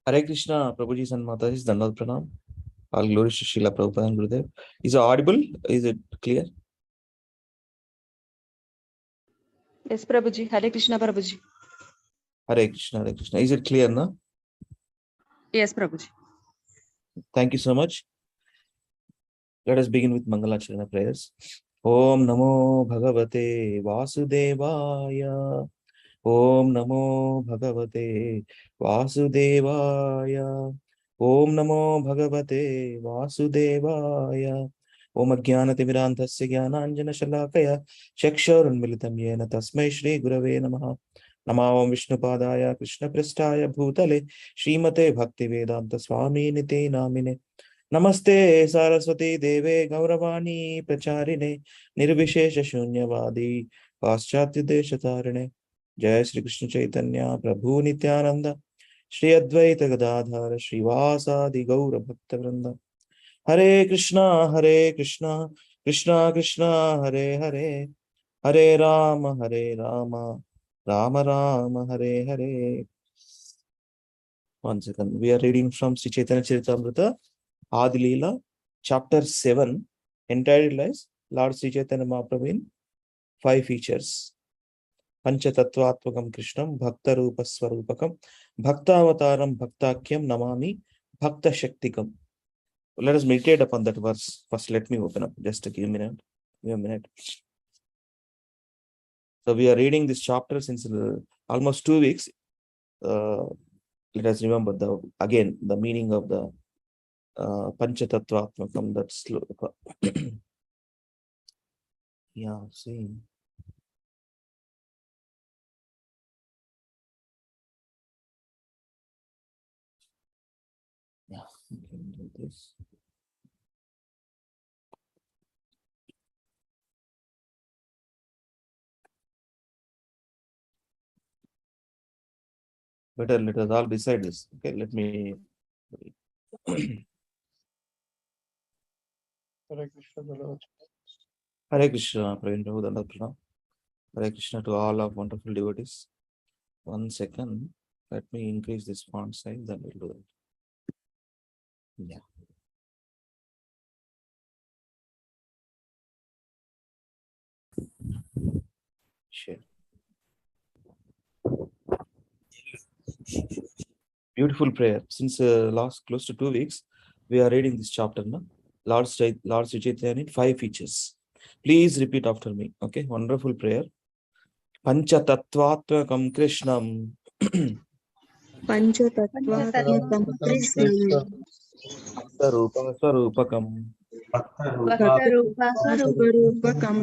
Hare Krishna, Prabhuji and Mataji, Dandal Pranam. All glories to Srila Prabhupada and Gurudev. Is it audible? Is it clear? Yes, Prabhuji. Hare Krishna, Prabhuji. Hare Krishna, Hare Krishna. Is it clear now? Yes, Prabhuji. Thank you so much. Let us begin with Mangalacharana prayers. Om Namo Bhagavate Vasudevaya. Om Namo Bhagavate Vasudevaya. Om Namo Bhagavate Vasudevaya. Om Ajnanatimirandhasya Jnananjana Shalakaya Chakshurunmilitam Yena Tasmai Shri Gurave Namaha. Namo Vishnupadaya Krishna Prasthaya Bhutale Srimate Bhaktivedanta Swami Nite Namine. Namaste Saraswati Deve Gauravani Pracharine Nirvishesha Shunyavadi Paschatya Deshatarine. Jai Shri Krishna Chaitanya Prabhu Nityananda Shri Advaita Gadadhara Srivasadi Gaura Bhakta Vrinda. Hare Krishna, Krishna Krishna, Hare Hare, Hare Rama, Rama Rama, Hare Hare. One second. We are reading from Sri Chaitanya Charitamrita, Adi Leela, chapter 7, entitled as Lord Sri Chaitanya Mahaprabhu in 5 features. Panchatattvatmakam Krishnam, Bhakta Rupa Swarupakam, Bhakta Avataram, Bhaktakyam Namami, Bhakta Shaktikam. Let us meditate upon that verse. First, let me open up. Just give me a minute. So we are reading this chapter since almost 2 weeks. Let us remember again the meaning of the Panchatattvatmakam, that sloka. Yeah, same. Yeah, we can do this. Better let us all decide this. Okay, let me. Hare Krishna, Hare Krishna, Praveen Prabhu Dandal Pranam. Hare Krishna to all of wonderful devotees. 1 second. Let me increase this font size, then we'll do that. Yeah. Sure. Beautiful prayer. Since last close to 2 weeks, we are reading this chapter now. Lord Sri Chaitanya in 5 features. Please repeat after me. Okay, wonderful prayer. Panchatattvatmakam Krishnam. Panchatattvatmakam Krishnam. Bhakta Rupa Swarupakam. Bhakta Rupa Swarupakam.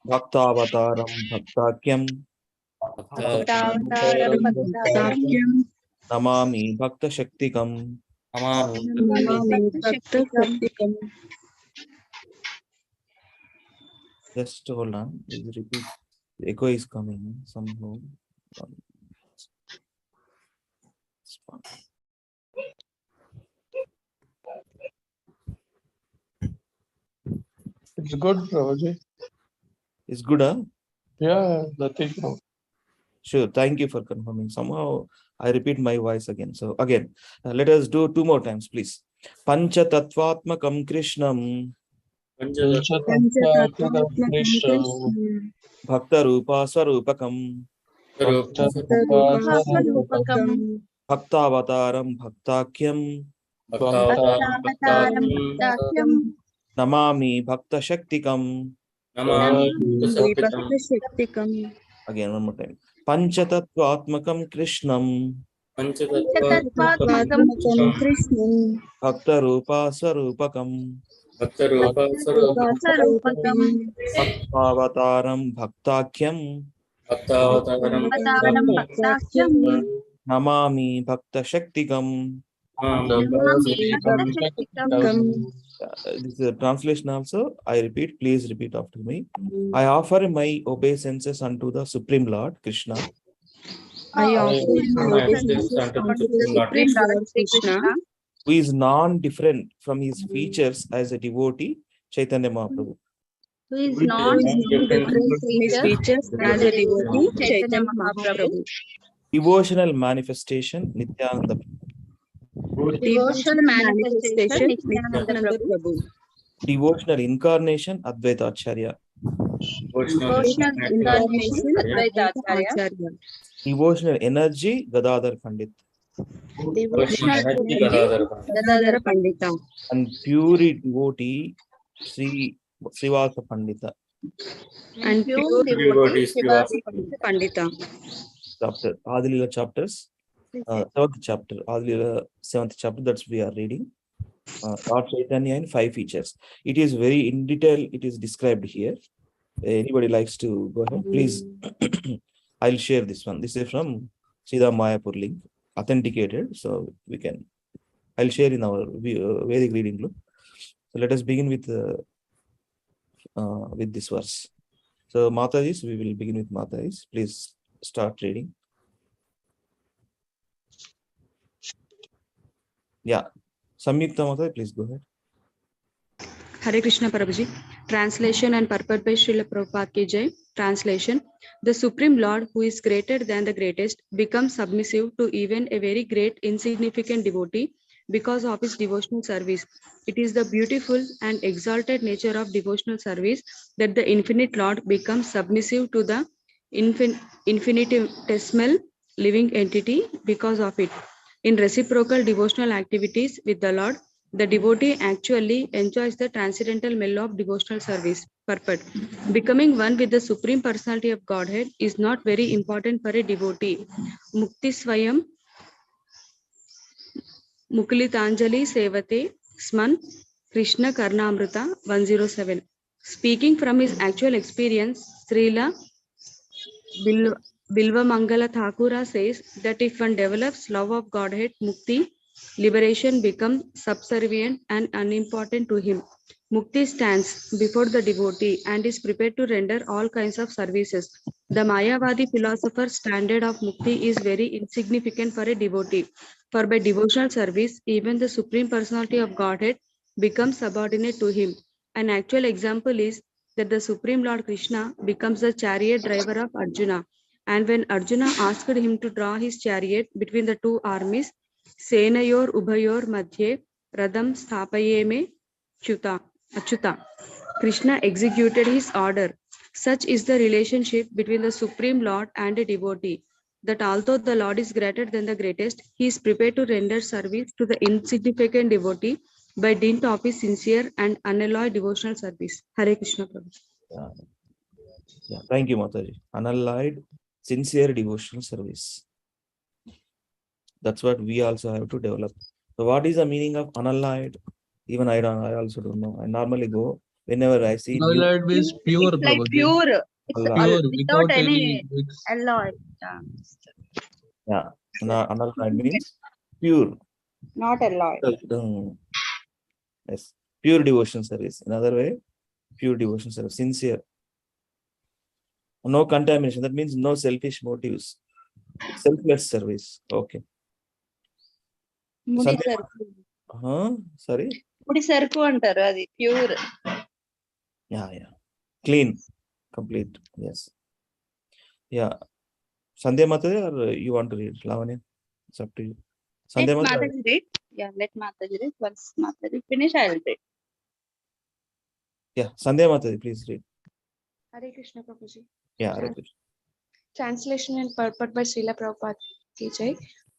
Bhakta Avataram Bhaktakyam. Bhaktavataram Bhaktakyam. Namami Bhakta Shaktikam. Namami Bhakta Shaktikam. Just hold on. Please repeat. The echo is coming somehow. It's good, Prabhuji. It's good, huh? Yeah, nothing wrong. Sure. Thank you for confirming. Somehow I repeat my voice again. So again, let us do 2 more times, please. Panchatattvatmakam Krishnam. Panchatattvatmakam Krishnam. Bhakta Rupa Swarupakam. Bhakta Rupa Swarupakam. Bhakta Avataram Bhaktakyam. Bhaktavataram Bhaktakyam. Namami Bhakta Shaktikam. Namami Bhakta Shaktikam. Again, one more time. Panchatattvatmakam Krishnam. Panchatattvatmakam Krishnam. Bhakta Rupa Swarupakam. Bhakta Rupa Swarupakam. Avataram Bhaktakyam. Bhaktavataram Bhaktakyam. Namami Bhakta Shaktikam. Namami Bhakta Shaktikam. This is a translation also. I repeat, please repeat after me. I offer my obeisances unto the Supreme Lord Krishna. I offer my obeisances unto the Supreme Lord Krishna, who is non-different from his features as a devotee, Chaitanya Mahaprabhu. who is not different from his features as a devotee, Chaitanya Mahaprabhu. Devotional manifestation, Nityananda. Devotional manifestation, Nityananda Nityananda Prabhu. Devotional incarnation, Advaita Acharya. Devotional incarnation, Advaita Acharya. Devotional energy, Gadadhar Pandit. Devotional energy, energy, Gadadhar Gadadhara Pandita. And pure devotee, Srivasa Pandita. And pure devotee, Srivasa Pandita. Chapter, Adilila chapters, 7th chapter, Adilila 7th chapter, that's we are reading. Lord Chaitanya and 5 features. It is very in detail, it is described here. Anybody likes to go ahead, please. I'll share this one. This is from Siddha Mayapur link, authenticated, so we can. I'll share in our Vedic reading group. So let us begin with this verse. So Matajis, we will begin with Matajis. Please start reading. Yeah, Samyukta Matai, please go ahead. Hare Krishna Prabhuji. Translation and purport by Srila Prabhupada Ki Jai. Translation. The Supreme Lord, who is greater than the greatest, becomes submissive to even a very great insignificant devotee because of his devotional service. It is the beautiful and exalted nature of devotional service that the infinite Lord becomes submissive to the infinitesimal living entity because of it. In reciprocal devotional activities with the Lord, the devotee actually enjoys the transcendental mellow of devotional service. Purport. Becoming one with the Supreme Personality of Godhead is not very important for a devotee. Mukti Swayam Mukulitanjali Sevate Sman Krishna Karnamrita 107. Speaking from his actual experience, Srila Bilva Mangala Thakura says that if one develops love of Godhead, Mukti, liberation becomes subservient and unimportant to him. Mukti stands before the devotee and is prepared to render all kinds of services. The Mayavadi philosopher's standard of Mukti is very insignificant for a devotee. For by devotional service, even the Supreme Personality of Godhead becomes subordinate to him. An actual example is that the Supreme Lord Krishna becomes the chariot driver of Arjuna. And when Arjuna asked him to draw his chariot between the two armies, Senayor Ubhayor Madhye Radham Sthapayeme Achyuta. Krishna executed his order. Such is the relationship between the Supreme Lord and a devotee, that although the Lord is greater than the greatest, he is prepared to render service to the insignificant devotee by dint of his sincere and unalloyed devotional service. Hare Krishna Prabhu. Yeah. Thank you, Mataji. Unalloyed, sincere devotional service. That's what we also have to develop. So what is the meaning of unalloyed? Even I also don't know. I normally go whenever I see new. Unalloyed means pure, It's like Prabhuji. pure. It's Pure, without any alloy. Yeah, unalloyed means pure. Not alloy. Yes, pure devotion service. Another way, pure devotion service, sincere. No contamination. That means no selfish motives. Selfless service. Okay. Sorry. Mudi sarku antaru adi pure. Yeah. Clean, complete. Yes. Yeah. Sandhya Mataji, or you want to read? Lavanya, it's up to you. Let Mataji read. Yeah, let Mataji read. Once Mataji finish, I will read. Yeah, Sandhya Mataji, please read. Hare Krishna Prabhuji. Yeah, Hare Krishna. Translation and purport by Srila Prabhupada Ki Jai.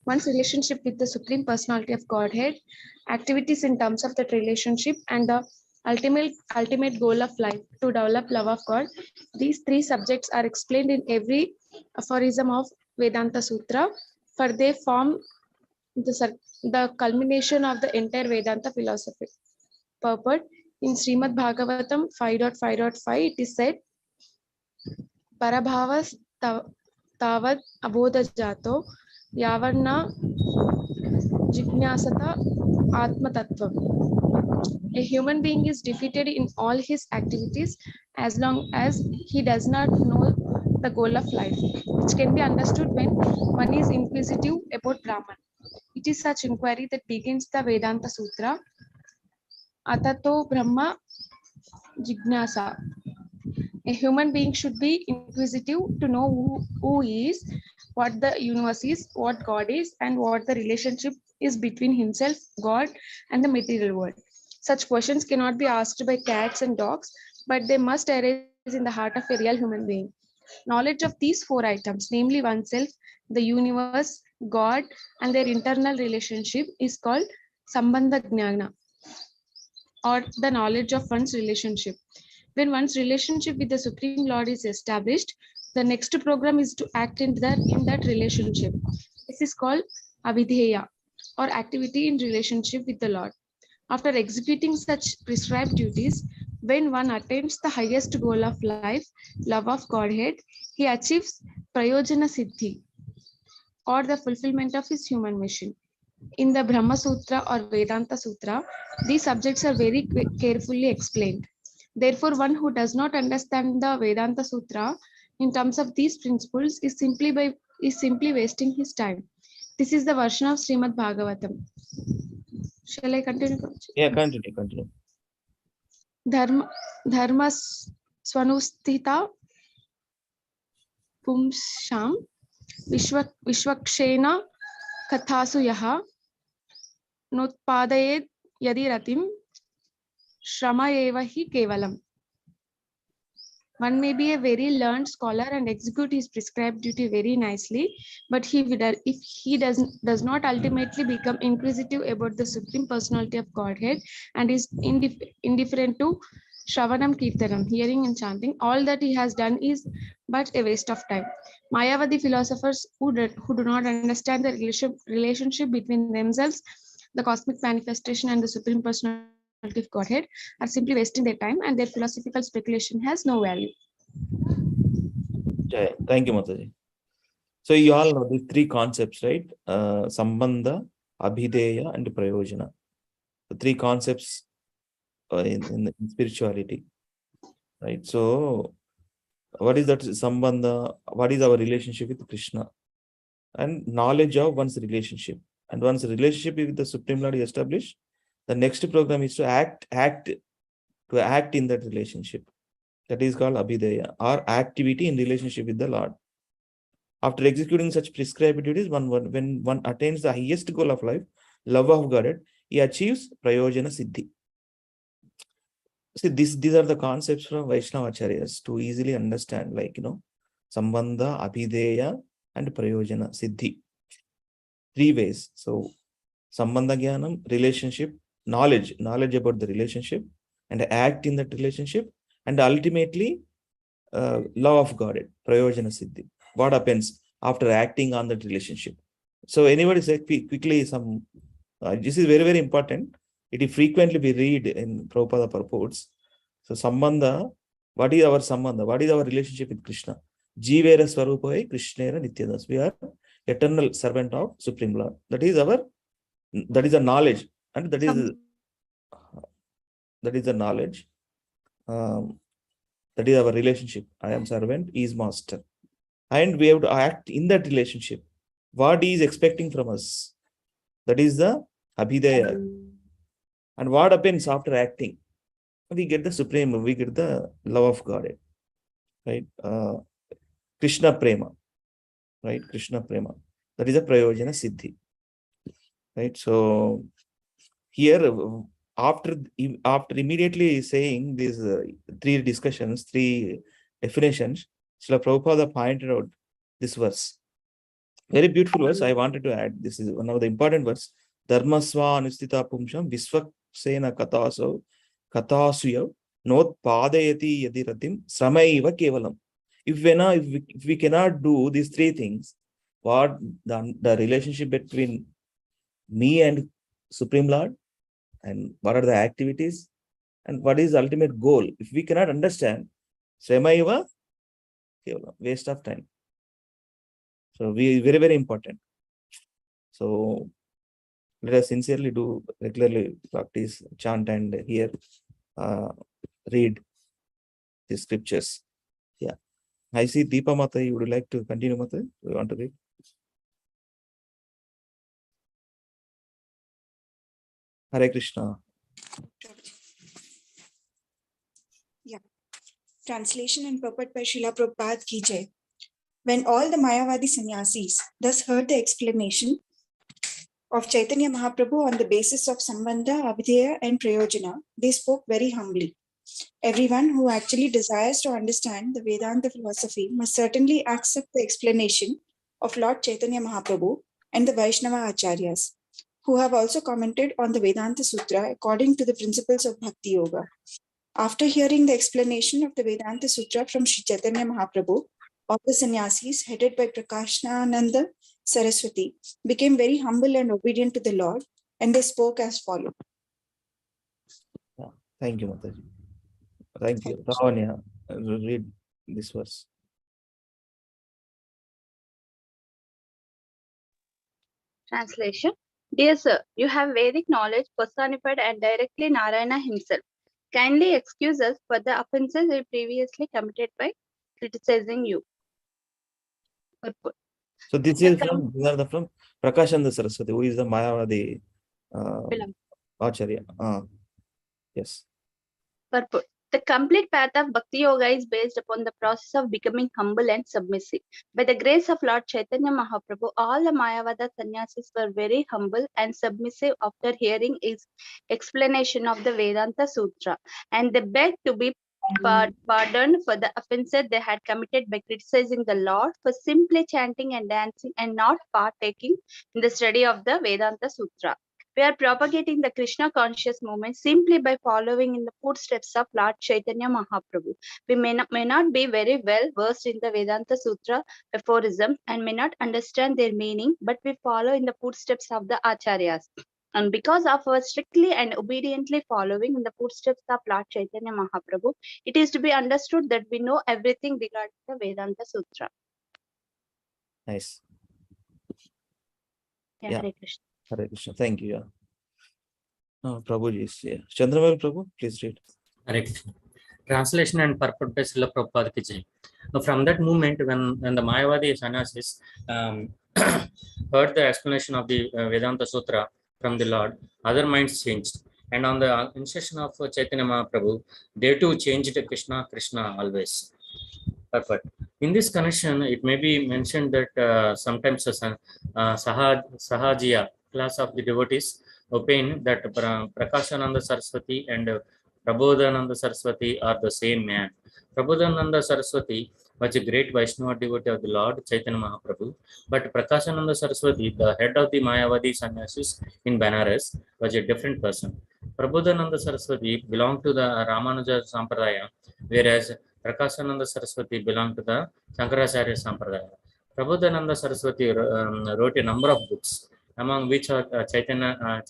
One's relationship with the Supreme Personality of Godhead, activities in terms of that relationship, and the ultimate goal of life, to develop love of God. These three subjects are explained in every aphorism of Vedanta Sutra, for they form the culmination of the entire Vedanta philosophy. Purport. In Srimad Bhagavatam 5.5.5, it is said, Parabhavas tavad abodha jato yavarna jijnasata atma tattvam. A human being is defeated in all his activities as long as he does not know the goal of life, which can be understood when one is inquisitive about Brahman. It is such inquiry that begins the Vedanta Sutra, Atato Brahma Jignasa. A human being should be inquisitive to know who he is, what the universe is, what God is, and what the relationship is between himself, God, and the material world. Such questions cannot be asked by cats and dogs, but they must arise in the heart of a real human being. Knowledge of these four items, namely oneself, the universe, God, and their internal relationship, is called Sambandha Jnana, or the knowledge of one's relationship. When one's relationship with the Supreme Lord is established, the next program is to act in that relationship. This is called avidheya, or activity in relationship with the Lord. After executing such prescribed duties, when one attains the highest goal of life, love of Godhead, he achieves prayojana siddhi, or the fulfillment of his human mission. In the Brahma Sutra or Vedanta Sutra, these subjects are very carefully explained. Therefore, one who does not understand the Vedanta Sutra in terms of these principles is simply wasting his time. This is the version of Srimad Bhagavatam. Shall I continue? Yeah, continue. Dharma swanustita pumsham vishwakshena kathasu yaha notpadayed yadi ratim shrama eva hi kevalam. One may be a very learned scholar and execute his prescribed duty very nicely, but if he does not ultimately become inquisitive about the Supreme Personality of Godhead and is indifferent to Shravanam Kirtanam, hearing and chanting, all that he has done is but a waste of time. Mayavadi philosophers who do not understand the relationship between themselves, the cosmic manifestation, and the Supreme Personality of Godhead are simply wasting their time, and their philosophical speculation has no value. Jaya. Thank you, Mataji. So you all know these three concepts, right? Sambandha, Abhideya, and Prayojana. The three concepts in spirituality, right? So what is that Sambandha? What is our relationship with Krishna? And knowledge of one's relationship. And once the relationship with the Supreme Lord is established, the next program is to act in that relationship. That is called Abhideya, or activity in relationship with the Lord. After executing such prescribed duties, when one attains the highest goal of life, love of God, he achieves Prayojana Siddhi. See, these are the concepts from Vaishnava Acharyas to easily understand, like, Sambandha, Abhideya, and Prayojana Siddhi. 3 ways. So, Sambandha Jnanam, relationship, knowledge about the relationship, and act in that relationship, and ultimately, love of God, Prayojana Siddhi. What happens after acting on that relationship? So, anybody say quickly some, this is very, very important. It is frequently be read in Prabhupada purports. So, Sambandha, what is our Sambandha? What is our relationship with Krishna? Jivera Swarupai Krishnera Nityadas. We are eternal servant of Supreme Lord. That is the knowledge, and that is the knowledge. That is our relationship. I am servant, he is master. And we have to act in that relationship. What he is expecting from us. That is the Abhideya. And what happens after acting? We get the Supreme, we get the love of God. Right? Krishna Prema. Right? Krishna Prema. That is a Prayojana Siddhi. Right? So, here, after immediately saying these 3 discussions, 3 definitions, Srila Prabhupada pointed out this verse. Very beautiful verse. I wanted to add. This is one of the important verse. Dharmasva anustita pumsham visvaksena katasuyav not padayati yadiratim sramaiva kevalam. If we cannot do these 3 things, what the relationship between me and Supreme Lord, and what are the activities, and what is the ultimate goal? If we cannot understand, sramaiva kevalam, waste of time. So very, very important. So let us sincerely do, regularly practice, chant, and hear, read the scriptures. Yeah. I see Deepa Mata. You would like to continue, Mata? You want to read? Hare Krishna. Yeah. Translation and purport by Srila Prabhupada ki jai. When all the Mayavadi sannyasis thus heard the explanation of Chaitanya Mahaprabhu on the basis of Sambandha, Abhideya, and Prayojana, they spoke very humbly. Everyone who actually desires to understand the Vedanta philosophy must certainly accept the explanation of Lord Chaitanya Mahaprabhu and the Vaishnava Acharyas, who have also commented on the Vedanta Sutra according to the principles of Bhakti Yoga. After hearing the explanation of the Vedanta Sutra from Sri Chaitanya Mahaprabhu, all the sannyasis headed by Prakashananda Saraswati became very humble and obedient to the Lord, and they spoke as follows. Thank you, Mataji. Thank you. Ravanya, read this verse. Translation. Dear sir, you have Vedic knowledge personified and directly Narayana himself. Kindly excuse us for the offenses we previously committed by criticizing you. Purport. So this is from, these are from Prakashananda Saraswati, who is the Mayavadi Belong. Acharya. Yes. Purport. The complete path of Bhakti Yoga is based upon the process of becoming humble and submissive. By the grace of Lord Chaitanya Mahaprabhu, all the Mayavada sannyasis were very humble and submissive after hearing his explanation of the Vedanta Sutra, and they begged to be pardoned for the offenses they had committed by criticizing the Lord for simply chanting and dancing and not partaking in the study of the Vedanta Sutra. We are propagating the Krishna conscious movement simply by following in the footsteps of Lord Chaitanya Mahaprabhu. We may not be very well versed in the Vedanta Sutra aphorism and may not understand their meaning, but we follow in the footsteps of the Acharyas. And because of our strictly and obediently following in the footsteps of Lord Chaitanya Mahaprabhu, it is to be understood that we know everything regarding the Vedanta Sutra. Nice. Yeah, Yeah. Hare Krishna. Hare Krishna. Thank you. Prabhuji is here. Chandravel Prabhu, please read. Hare Krishna. Translation and purport by Srila Prabhupada ki jai. From that moment, when the Mayavadi sannyasis heard the explanation of the Vedanta Sutra from the Lord, other minds changed. And on the instruction of Chaitanya Mahaprabhu, they too changed Krishna, Krishna always. Perfect. In this connection, it may be mentioned that sometimes Sahajiya, class of the devotees, opine that Prakashananda Saraswati and Prabodhananda Saraswati are the same man. Prabodhananda Saraswati was a great Vaishnava devotee of the Lord Chaitanya Mahaprabhu, but Prakashananda Saraswati, the head of the Mayavadi sannyasis in Banaras, was a different person. Prabodhananda Saraswati belonged to the Ramanuja Sampradaya, whereas Prakashananda Saraswati belonged to the Shankaracharya Sampradaya. Prabodhananda Saraswati wrote a number of books, among which are Chaitanya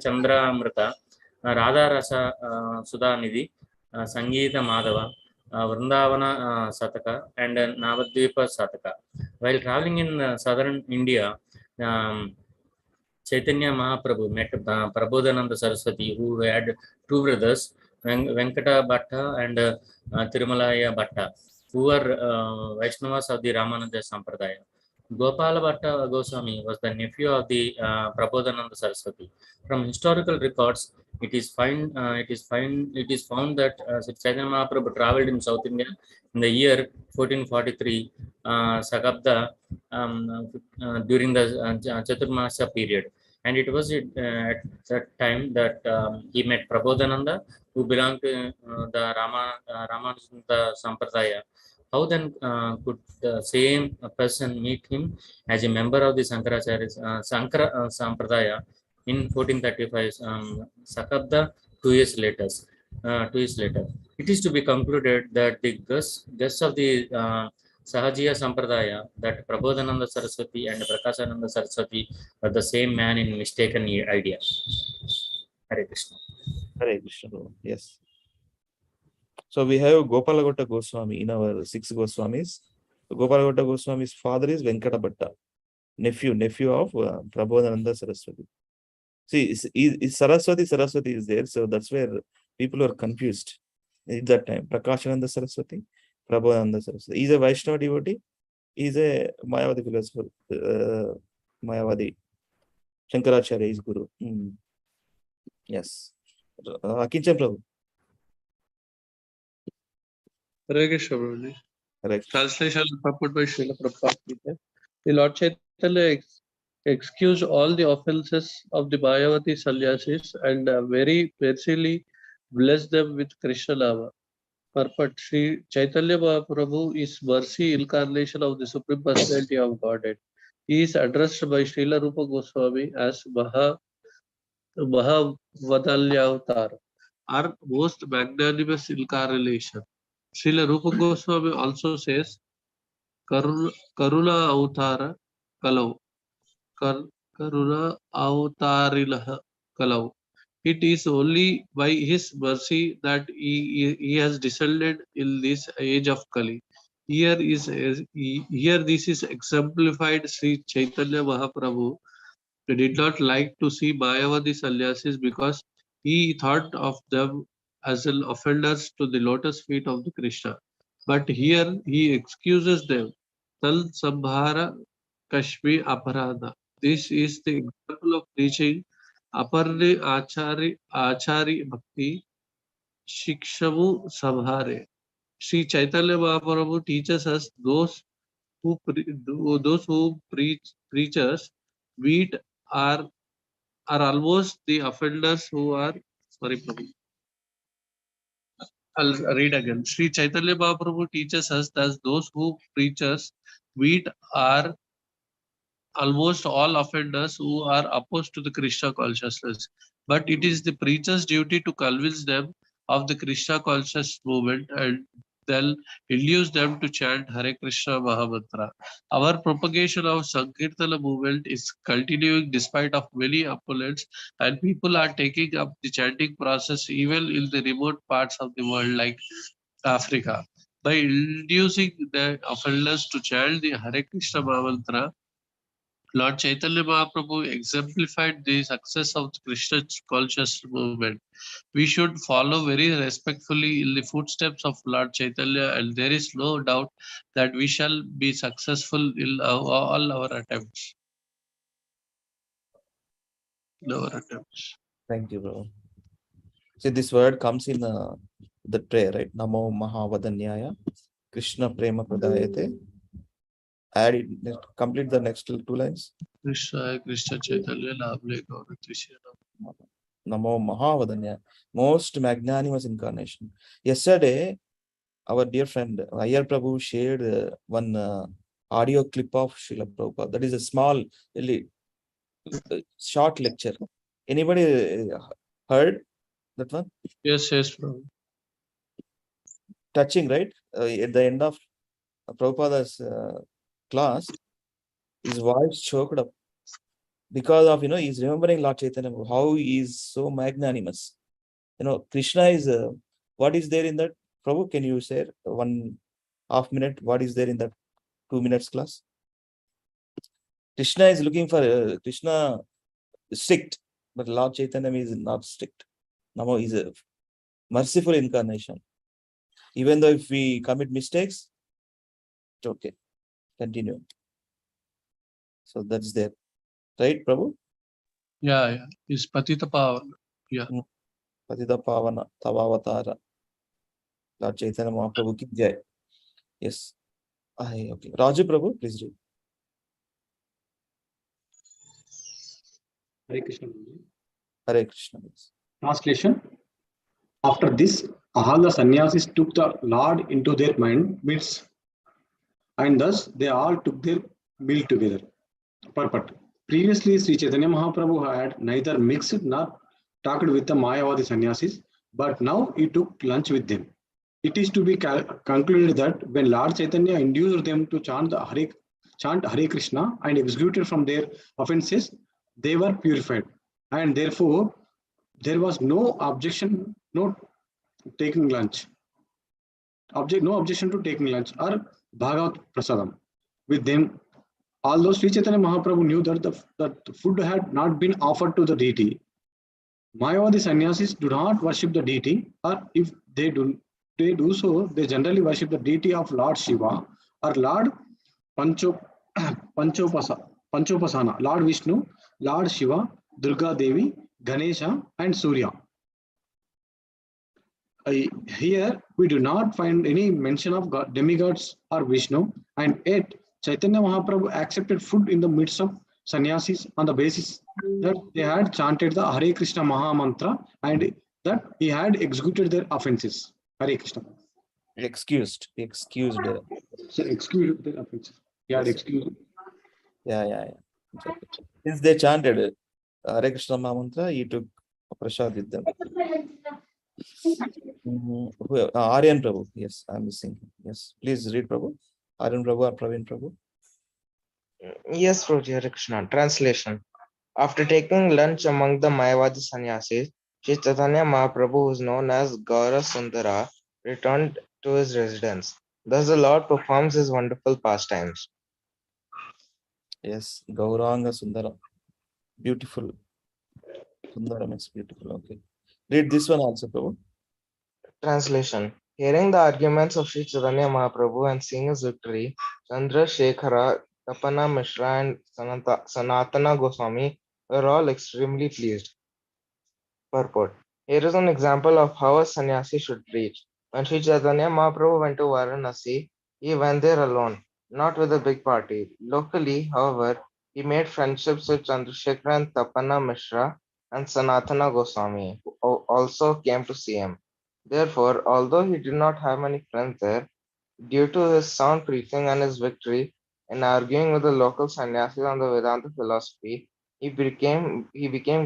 Chandra Amrita, Radha Rasa Sudhanidhi, Sangeeta Madhava, Vrindavana Sataka, and Navadvipa Sataka. While traveling in southern India, Chaitanya Mahaprabhu met Prabodhananda Saraswati, who had two brothers, Venkata Bhatta and Tirumalaya Bhatta, who were Vaishnavas of the Ramanuja Sampradaya. Gopala Bhatta Goswami was the nephew of the Prabodhananda Saraswati. From historical records, it is found that Chaitanya Mahaprabhu traveled in South India in the year 1443 Sakabda during the Chaturmasya period. And it was at that time that he met Prabodhananda, who belonged to the Ramanuja Sampradaya. How then could the same person meet him as a member of the Sankaracharya Sampradaya in 1435 Sakabda 2 years later? It is to be concluded that the guests of the Sahajiya Sampradaya, that Prabodhananda Saraswati and Prakashananda Saraswati are the same man in mistaken idea. Hare Krishna. Hare Krishna. Yes. So we have Gopalagotta Goswami in our 6 Goswamis. Gopalagotta Goswami's father is Venkata Bhatta, nephew of Prabodhananda Saraswati. See, Saraswati is there, so that's where people are confused at that time. Prakashananda Saraswati, Prabodhananda Saraswati. He's a Vaishnava devotee. He's a Mayavadi philosopher. Mayavadi. Shankaracharya is Guru. Yes. Akinchan Prabhu. Hare Krishna, Prabhuji. Correct. Translation and purport by Srila Prabhupada. The Lord Chaitanya excused all the offenses of the Mayavati sannyasis and very mercifully blessed them with Krishna Nama. Purport: Sri Chaitanya Mahaprabhu is mercy incarnation of the Supreme Personality of Godhead. He is addressed by Srila Rupa Goswami as Mahavadalyavatara, our most magnanimous incarnation. Srila Rupa Goswami also says Karuna Avtara Kalau. Karuna Avtarilah Kalau. It is only by his mercy that he has descended in this age of Kali. Here this is exemplified. Sri Chaitanya Mahaprabhu did not like to see Mayavadi sannyasis because he thought of them as offenders to the lotus feet of the Krishna. But here he excuses them. Tal Sambhara Kashmi Aparada. This is the example of preaching Aparni Achari Bhakti Shikshamu Samhare. Sri Chaitanya Mahaprabhu teaches us those who preachers beat are almost the offenders who are Prabhu. I'll read again. Sri Chaitanya Mahaprabhu teaches us that those who preachers beat are almost all offenders who are opposed to the Krishna consciousness. But it is the preacher's duty to convince them of the Krishna conscious movement and then induce them to chant Hare Krishna Mahamantra. Our propagation of Sankirtana movement is continuing despite of many opponents, and people are taking up the chanting process even in the remote parts of the world like Africa. By inducing the offenders to chant the Hare Krishna Mahamantra, Lord Chaitanya Mahaprabhu exemplified the success of the Krishna conscious movement. We should follow very respectfully in the footsteps of Lord Chaitanya, and there is no doubt that we shall be successful in all our attempts. Thank you, bro. See, this word comes in the prayer, right? Namo Mahavadanyaya Krishna Prema Pradayate. Add it, complete the next two lines. Krishna Chaitanya Lavle Gaura Krishna. Namo Mahavadanya, most magnanimous incarnation. Yesterday, our dear friend Ayar Prabhu shared one audio clip of Srila Prabhupada. That is a small, short lecture. Anybody heard that one? Yes, Prabhu. Touching, right? At the end of Prabhupada's class, his voice choked up because of, he's remembering Lord Chaitanya, how he is so magnanimous. Krishna is, what is there in that? Prabhu, can you share 1.5 minute? What is there in that 2 minutes class? Krishna is looking for, Krishna strict, but Lord Chaitanya is not strict. Namo is a merciful incarnation. Even though if we commit mistakes, it's okay. Continue. So that's there. Right, Prabhu? Yeah. Is Patita Pavana. Yeah. Patita Pavana, Tavavatara. Lord Chaitanya Mahaprabhu ki jai. Yes. Okay. Raju Prabhu, please read. Hare Krishna. Hare Krishna. Translation. After this, all the sannyasis took the Lord into their midst, and thus they all took their meal together. Purport. Previously, Sri Chaitanya Mahaprabhu had neither mixed nor talked with the Mayavadi sannyasis, but now he took lunch with them. It is to be concluded that when Lord Chaitanya induced them to chant Hare Krishna and executed from their offenses, they were purified, and therefore there was no objection, no objection to taking lunch or Bhagavat Prasadam with them. Although Sri Chaitanya Mahaprabhu knew that the food had not been offered to the deity, Mayavadi sannyasis do not worship the deity, or if they do so, they generally worship the deity of Lord Shiva or Lord Panchopasana, Lord Vishnu, Lord Shiva, Durga Devi, Ganesha, and Surya. Here we do not find any mention of demigods or Vishnu, and yet Chaitanya Mahaprabhu accepted food in the midst of sannyasis on the basis that they had chanted the Hare Krishna Maha Mantra and that he had executed their offenses. Hare Krishna. Excused. So excused their offenses. He had Yes. excused. Yeah. Since they chanted Hare Krishna Maha Mantra, he took prasad with them. Aryan Prabhu. Yes, I'm missing him. Yes, please read Prabhu. Aryan Prabhu or Praveen Prabhu. Yes, Prabhuji, Hare Krishna. Translation. After taking lunch among the Mayavadi sannyasis, Sri Chaitanya Mahaprabhu, who is known as Gaura Sundara, returned to his residence. Thus the Lord performs his wonderful pastimes. Yes, Gauranga Sundara. Beautiful. Sundara means beautiful. Okay. Read this one also, Prabhu. Translation. Hearing the arguments of Sri Chaitanya Mahaprabhu and seeing his victory, Chandra Shekhara, Tapana Mishra and Sanatana Goswami were all extremely pleased. Purport. Here is an example of how a sannyasi should preach. When Sri Chaitanya Mahaprabhu went to Varanasi, he went there alone, not with a big party. Locally, however, he made friendships with Chandrasekhara and Tapana Mishra and Sanatana Goswami, who also came to see him. Therefore, although he did not have many friends there, due to his sound preaching and his victory in arguing with the local sannyasis on the Vedanta philosophy, he became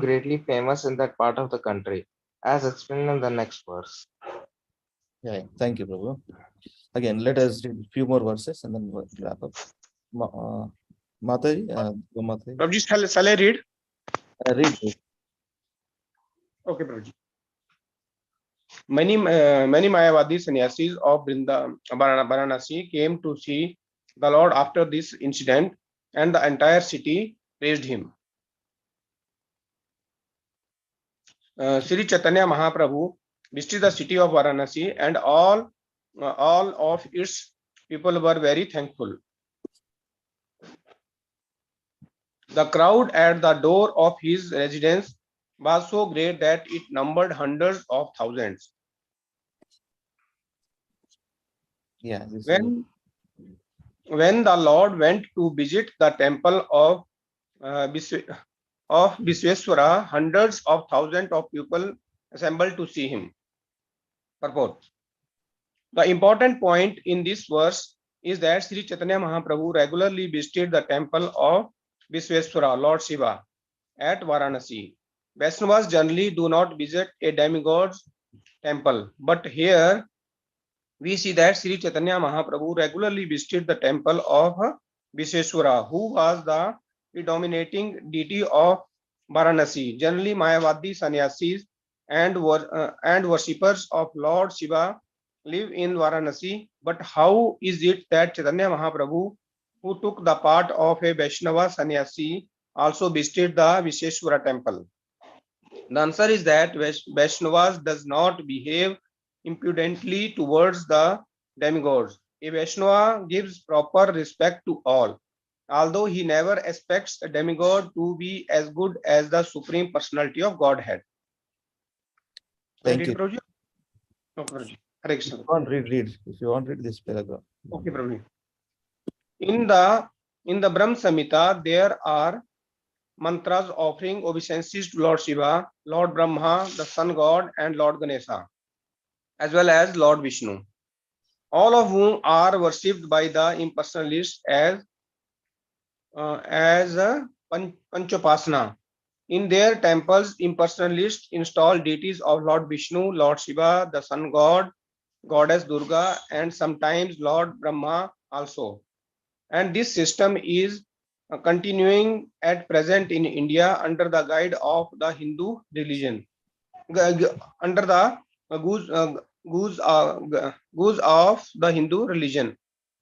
greatly famous in that part of the country, as explained in the next verse. Yeah, thank you, Prabhu. Again, let us read a few more verses and then we'll wrap up. Mataji, Mataji. Prabhuji, shall I read? Read. Okay, Prabhuji. Many Mayavadi sannyasis of Varanasi came to see the Lord after this incident, and the entire city praised him. Sri Chaitanya Mahaprabhu visited the city of Varanasi, and all of its people were very thankful. The crowd at the door of his residence was so great that it numbered hundreds of thousands. Yeah. When the Lord went to visit the temple of Visveswara, hundreds of thousands of people assembled to see him. Purport. The important point in this verse is that Sri Chaitanya Mahaprabhu regularly visited the temple of Visveswara, Lord Shiva, at Varanasi. Vaishnavas generally do not visit a demigod's temple, but here we see that Sri Chaitanya Mahaprabhu regularly visited the temple of Visveswara, who was the predominating deity of Varanasi. Generally, Mayavadi sannyasis and worshippers of Lord Shiva live in Varanasi. But how is it that Chaitanya Mahaprabhu, who took the part of a Vaishnava sannyasi, also visited the Visveswara temple? The answer is that Vaishnavas does not behave impudently towards the demigods. A Vaishnava gives proper respect to all, although he never expects a demigod to be as good as the Supreme Personality of Godhead. Thank you. Prabhuji? No, Prabhuji. Hare Krishna. Read. If you want, read this paragraph. Okay, Prabhuji. In the Brahm Samhita, there are mantras offering obeisances to Lord Shiva, Lord Brahma, the Sun God, and Lord Ganesha, as well as Lord Vishnu, all of whom are worshipped by the impersonalists as Panchopasana. In their temples, impersonalists install deities of Lord Vishnu, Lord Shiva, the Sun God, Goddess Durga, and sometimes Lord Brahma also. And this system is continuing at present in India under the guide of the Hindu religion, under the guise of the Hindu religion.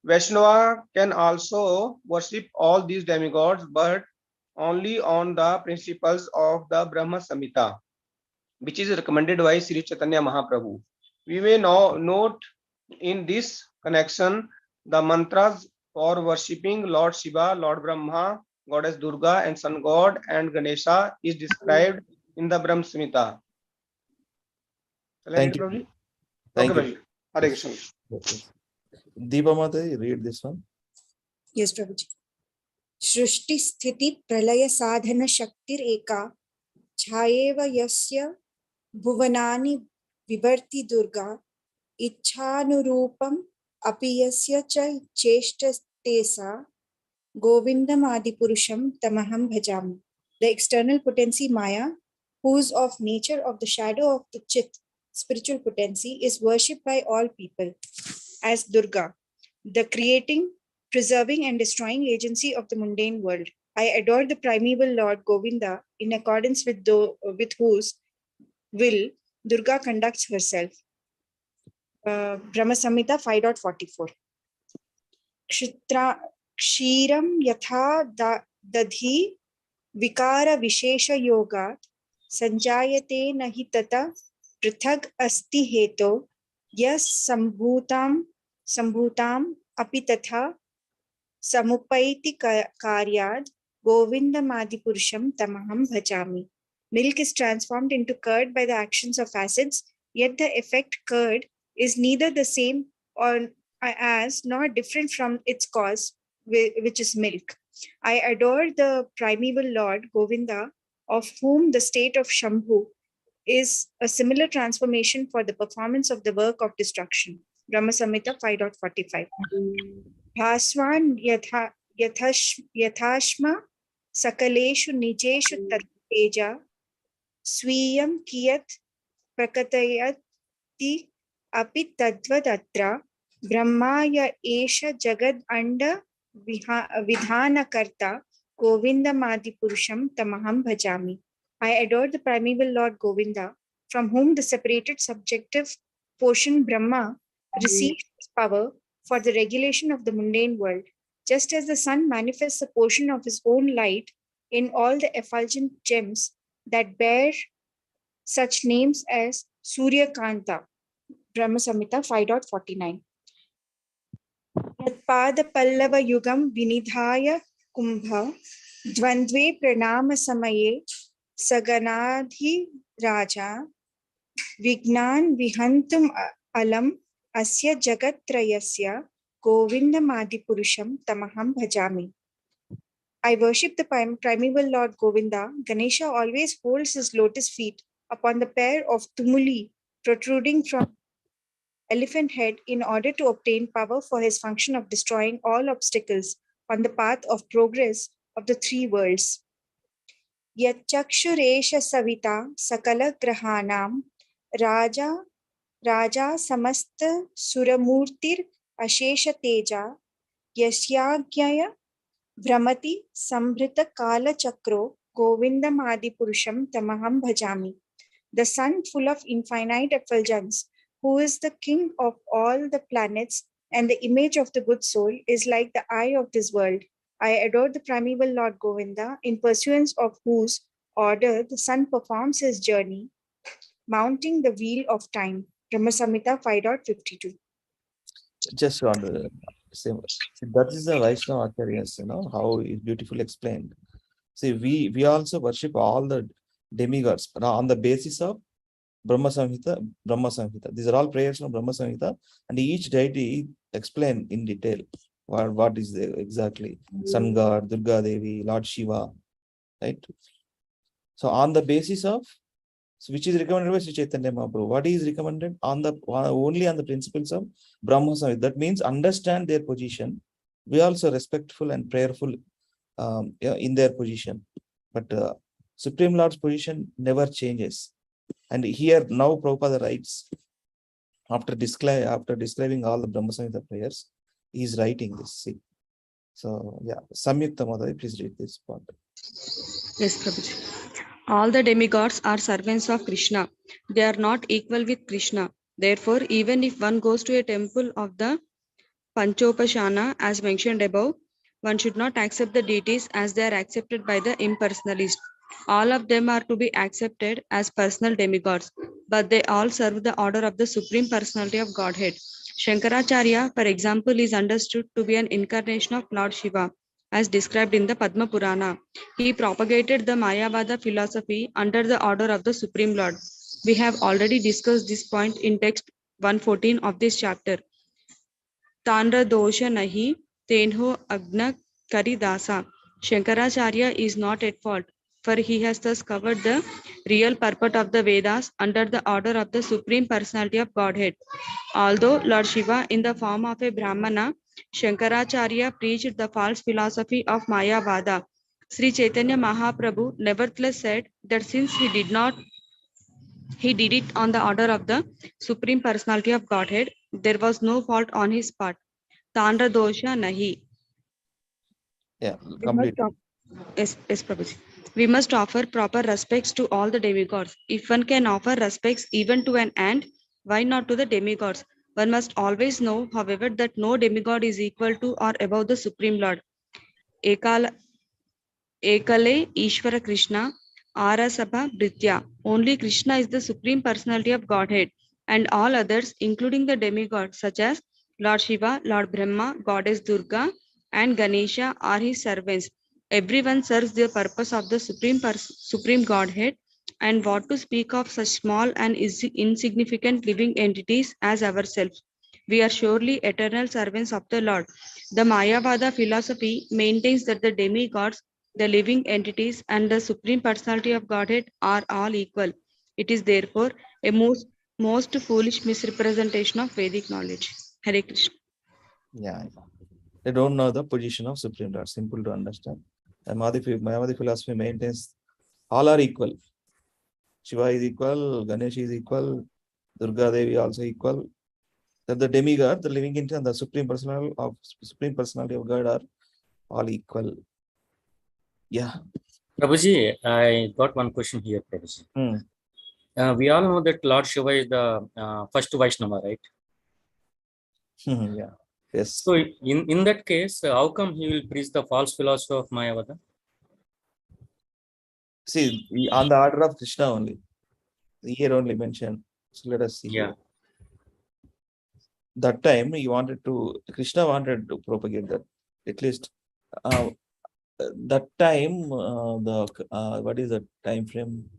Vaishnava can also worship all these demigods, but only on the principles of the Brahma Samhita, which is recommended by Sri Chaitanya Mahaprabhu. We may now note in this connection the mantras for worshipping Lord Shiva, Lord Brahma, Goddess Durga, and Sun God and Ganesha is described in the Brahma Samhita. Thank you. Thank Okay, you. Prabhuji. Hare Krishna. Deepa Mata, read this one. Yes, Prabhuji. Shrishti sthiti pralaya sadhana shaktir eka chayeva yasya bhuvanani vivarti durga ichhanurupam api yasya cha cheshtastesa govindam adipurusham tamaham bhajami. The external potency Maya, whose of nature of the shadow of the Chit, spiritual potency, is worshipped by all people as Durga, the creating, preserving and destroying agency of the mundane world. I adore the primeval Lord Govinda in accordance with whose will Durga conducts herself. Brahma Samhita 5.44. Kshiram yatha dadhi vikara vishesha yoga sanjayate nahi tata prithag asti heto yas sambhutam api tatha samupaiti karyad govindamadipurusham tamaham bhajami. Milk is transformed into curd by the actions of acids, yet the effect curd is neither the same or as nor different from its cause, which is milk. I adore the primeval Lord Govinda, of whom the state of Shambhu is a similar transformation for the performance of the work of destruction. Brahma Samhita 5.45. Bhaswan yathashma sakaleshu nijeshu teja swiyam kiyat prakatayati api tadvadatra brahmaya esha jagad anda vidhanakarta govindamadipurusham tamaham bhajami. I adore the primeval Lord Govinda, from whom the separated subjective portion Brahma receives his power for the regulation of the mundane world, just as the sun manifests a portion of his own light in all the effulgent gems that bear such names as Surya Kanta. Brahma Samhita 5.49. Yatpada Pallava Yugam Vinidhaya Kumbha Dvandve Pranama Samaye Saganadhi Raja Vignan Vihantum Alam Asya Jagatrayasya Govindamadipurusham Tamaham Bhajami. I worship the primeval Lord Govinda. Ganesha always holds his lotus feet upon the pair of tumuli protruding from elephant head in order to obtain power for his function of destroying all obstacles on the path of progress of the three worlds. Yachakshuresha Savita Sakala Grahanam Raja Samasta Suramurtir Ashesha Teja Yasyagyaya Brahmati Sambrita Kala Chakro Govindam Adipurusham Tamaham Bhajami. The sun full of infinite effulgence, who is the king of all the planets and the image of the good soul, is like the eye of this world. I adore the primeval Lord Govinda, in pursuance of whose order the sun performs his journey, mounting the wheel of time. Brahma Samhita 5.52. Just want to say, that is the Vaishnava Acharyas, how is beautifully explained. See, we also worship all the demigods on the basis of Brahma Samhita. These are all prayers from Brahma Samhita, and each deity explain in detail what is the exactly Sun God, Durga Devi, Lord Shiva, right? So on the basis of which is recommended by Sri Chaitanya Mahaprabhu, what is recommended only on the principles of Brahma Samhita. That means understand their position. We also respectful and prayerful in their position, but Supreme Lord's position never changes. And here now Prabhupada writes, after describing all the Brahma Samhita prayers, he is writing this. See. So yeah, Samyukta Madhavi, please read this part. Yes, Prabhuji. All the demigods are servants of Krishna. They are not equal with Krishna. Therefore, even if one goes to a temple of the Panchopashana, as mentioned above, one should not accept the deities as they are accepted by the impersonalist. All of them are to be accepted as personal demigods, but they all serve the order of the Supreme Personality of Godhead. Shankaracharya, for example, is understood to be an incarnation of Lord Shiva, as described in the Padma Purana. He propagated the Mayavada philosophy under the order of the Supreme Lord. We have already discussed this point in text 114 of this chapter. Tandra dosha nahi tenho agna karidasa. Shankaracharya is not at fault, for he has thus covered the real purport of the Vedas under the order of the Supreme Personality of Godhead. Although Lord Shiva, in the form of a Brahmana, Shankaracharya preached the false philosophy of Mayavada, Sri Chaitanya Mahaprabhu nevertheless said that since he did it on the order of the Supreme Personality of Godhead, there was no fault on his part. Tandra dosha nahi. Yeah, We complete. must Yes, Prabhuji. We must offer proper respects to all the demigods. If one can offer respects even to an ant, why not to the demigods? One must always know, however, that no demigod is equal to or above the Supreme Lord. Ekale Ishvara Krishna, Arasabha Britya. Only Krishna is the Supreme Personality of Godhead, and all others, including the demigods such as Lord Shiva, Lord Brahma, Goddess Durga, and Ganesha, are his servants. Everyone serves the purpose of the Supreme Godhead, and what to speak of such small and insignificant living entities as ourselves. We are surely eternal servants of the Lord. The Mayavada philosophy maintains that the demigods, the living entities, and the Supreme Personality of Godhead are all equal. It is therefore a most foolish misrepresentation of Vedic knowledge. Hare Krishna. Yeah, they don't know the position of Supreme Lord. Simple to understand. The Mayavadi philosophy maintains all are equal. Shiva is equal, Ganesh is equal, Durga Devi also equal. That the demigod, the living entity, and the Supreme Personality of God are all equal. Yeah. Prabhuji, I got one question here, Prabhuji. We all know that Lord Shiva is the first Vaishnava, right? Yeah. Yes. So in that case, how come he will preach the false philosophy of Mayavada? See, on the order of Krishna only. Here only mentioned. So let us see. Yeah. That time Krishna wanted to propagate that. At least that time, what is the time frame?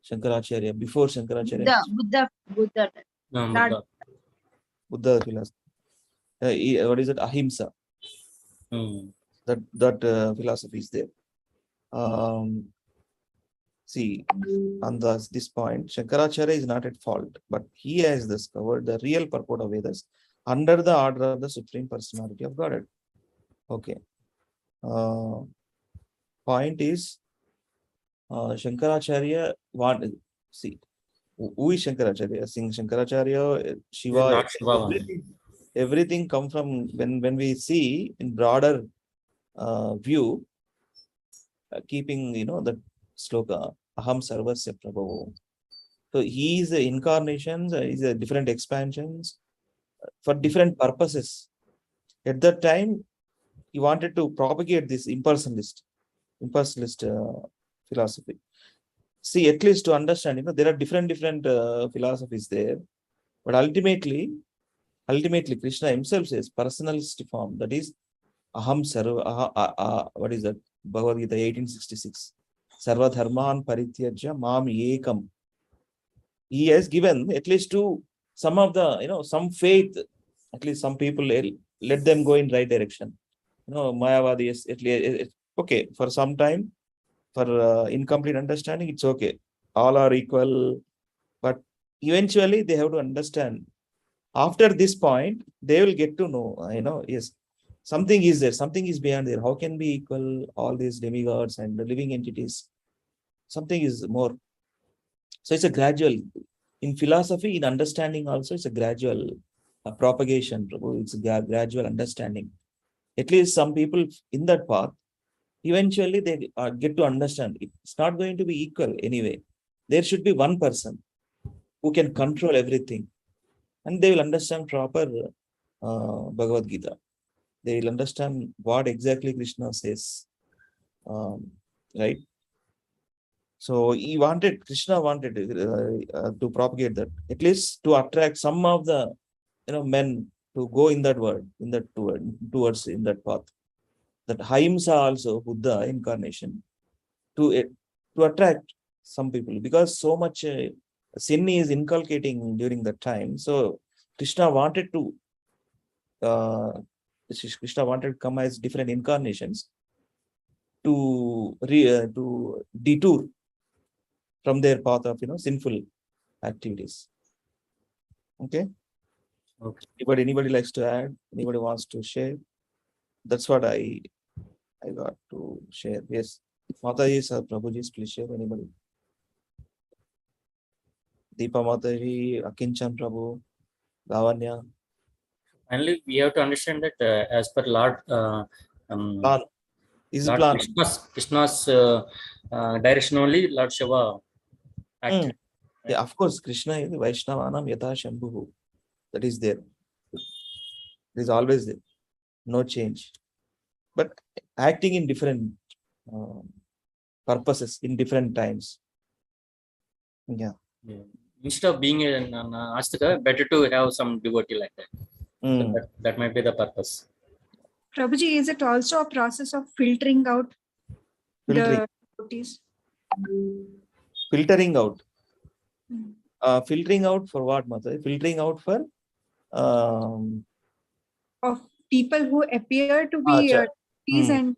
Shankaracharya, before Shankaracharya. Buddha. Buddha philosophy. What is it? Ahimsa. That philosophy is there. See, on this point, Shankaracharya is not at fault, but he has discovered the real purport of Vedas under the order of the Supreme Personality of Godhead. Okay. Point is, Shankaracharya see, who is Shankaracharya? Shankaracharya, Shiva, everything come from when we see in broader view, keeping the sloka Aham Sarvasya Prabhu. So he is the incarnations, is a different expansions for different purposes. At that time, he wanted to propagate this impersonalist philosophy. See, at least to understand, there are different philosophies there, but ultimately Krishna himself says personalist form, that is Aham Sarva. What is that? Bhagavad Gita 1866. Sarva Dharman Parityajya Mam Ekam. He has given at least to some of the, some faith, at least some people, let them go in right direction. Mayavadi is at least okay for some time. For incomplete understanding, it's okay. All are equal, but eventually they have to understand. After this point, they will get to know, yes, something is there, something is beyond there. How can be equal all these demigods and the living entities? Something is more. So it's a gradual, in philosophy, in understanding also, it's a gradual propagation. It's a gradual understanding. At least some people in that path, eventually they get to understand it's not going to be equal anyway. There should be one person who can control everything, and they will understand proper Bhagavad Gita. They will understand what exactly Krishna says, right? So Krishna wanted to propagate that, at least to attract some of the men to go in that word, towards in that path. That Ahimsa also, Buddha incarnation, to attract some people, because so much sin is inculcating during that time. So Krishna wanted to Krishna wanted to come as different incarnations to detour from their path of sinful activities. Okay. Okay. Anybody likes to add? Anybody wants to share? That's what I got to share. Yes. Mataji, sir, Prabhuji, please share. Anybody? Deepa Mataji, Akinchan Prabhu, Lavanya. Finally, we have to understand that as per Lord, Plan. Is Lord plan. Krishna's direction only, Lord Shiva acted. Yeah, of course, Krishna is Vaishnavanam Yatha Shambhu. That is there. It is always there. No change. But acting in different purposes in different times. Yeah. Yeah. Instead of being an astika, better to have some devotee like that. So that might be the purpose. Prabhuji, is it also a process of filtering out the devotees? Filtering out. Filtering out for what, Mata? Filtering out for of people who appear to be and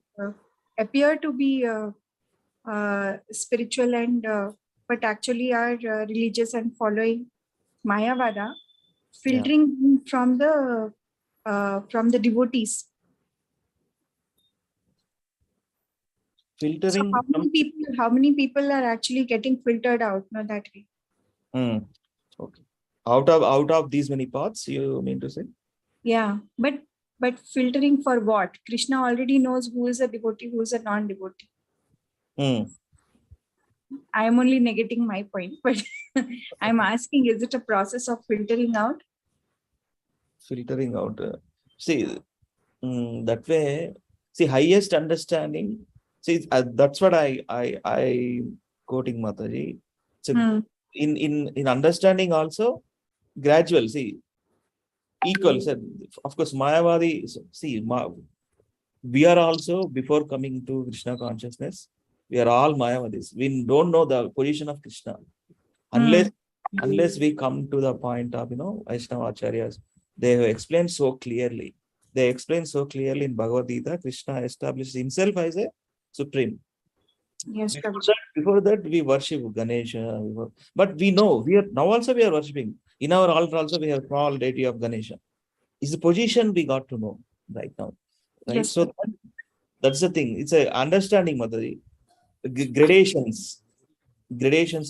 appear to be spiritual and but actually are religious and following Mayavada, filtering from the devotees. Filtering. So how many people are actually getting filtered out? Not that way. Okay. Out of these many paths, you mean to say? Yeah, but filtering for what? Krishna already knows who is a devotee, who is a non-devotee. I am only negating my point, but I'm asking, is it a process of filtering out? Filtering out. See, that way, see, highest understanding. See, that's what I quoting Mataji. So in understanding also, gradual. See, equal. So of course, Mayavadi. See, we are also, before coming to Krishna consciousness, we are all Mayavadis. We don't know the position of Krishna unless we come to the point of Vaishnava Acharyas. They have explained so clearly. They explain so clearly in Bhagavad Gita. Krishna established himself as a supreme. Yes. Before that, we worship Ganesha. But we know we are worshipping. In our altar also we have small deity of Ganesha. Is the position we got to know right now. Right. Yes, so that's the thing. It's a understanding, Mataji. Gradations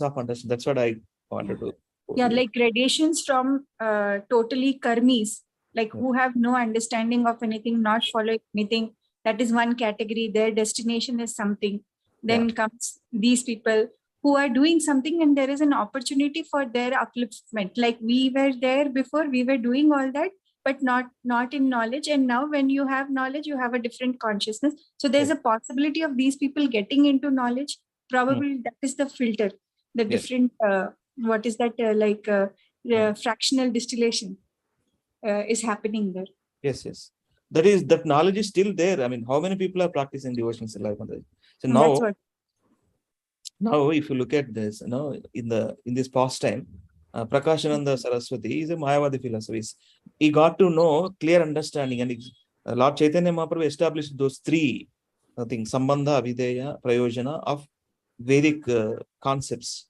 of understanding. That's what I wanted to. Yeah, like gradations from totally karmis, like who have no understanding of anything, not following anything. That is one category. Their destination is something. Then comes these people who are doing something, and there is an opportunity for their upliftment. Like we were there before, we were doing all that, but not in knowledge. And now when you have knowledge, you have a different consciousness. So there's a possibility of these people getting into knowledge. Probably that is the filter, the different, what is that, fractional distillation is happening there. Yes. That knowledge is still there. I mean, how many people are practicing devotions in life? So now if you look at this, in this past time, Prakashananda Saraswati is a Mayavadi philosophy. He got to know clear understanding, and Lord Chaitanya Mahaprabhu established those three things: Sambandha, Avideya, Prayojana of Vedic concepts,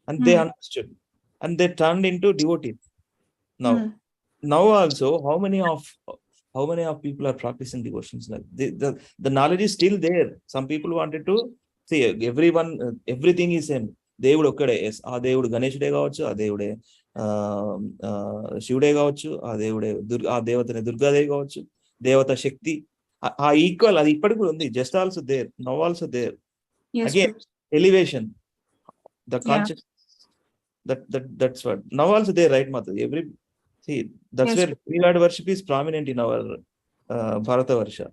and they understood, and they turned into devotees. Now also, how many of people are practicing devotions? Like the knowledge is still there. Some people wanted to see everything is same. దేవుడు ఒక్కడే, ఆ దేవుడు గణేశుడే కావచ్చు, ఆ దేవుడే శివుడే కావచ్చు, ఆ దేవతనే దుర్గాదేవి కావచ్చు, దేవత శక్తి, ఆ ఈక్వల్ అది ఇప్పటికి కూడా ఉంది. Just also there, now also there. Again, elevation, the conscious, that's what now also there, right, Mata? That's where Lord worship is prominent in our Bharata Varsha.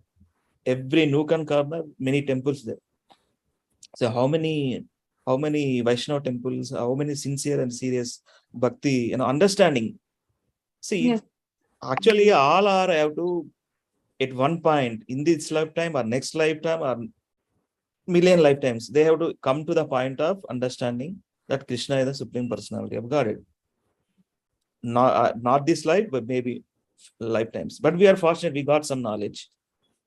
Every nook and corner, many temples there. So how many Vaishnava temples, how many sincere and serious bhakti, understanding. See, actually all are have to, at one point in this lifetime or next lifetime or million lifetimes, they have to come to the point of understanding that Krishna is the Supreme Personality of Godhead. not this life, but maybe lifetimes. But we are fortunate, we got some knowledge,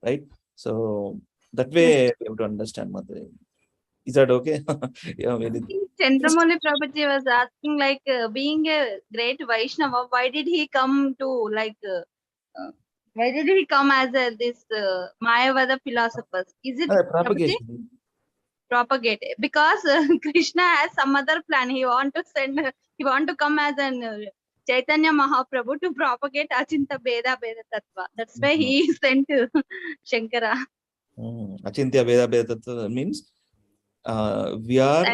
right? So that way we have to understand, Mother. Is that okay? Yeah, Chandramani Prabhuji was asking, like, being a great Vaishnava, why did he come to, like, why did he come as this Mayavada philosophers? Is it Prabhuji? propagation. Propagate? Because Krishna has some other plan. He want to come as an Chaitanya Mahaprabhu to propagate Achinta Beda Beda Tattva. That's why he sent Shankara. Achintya Veda Veda Tattva means we are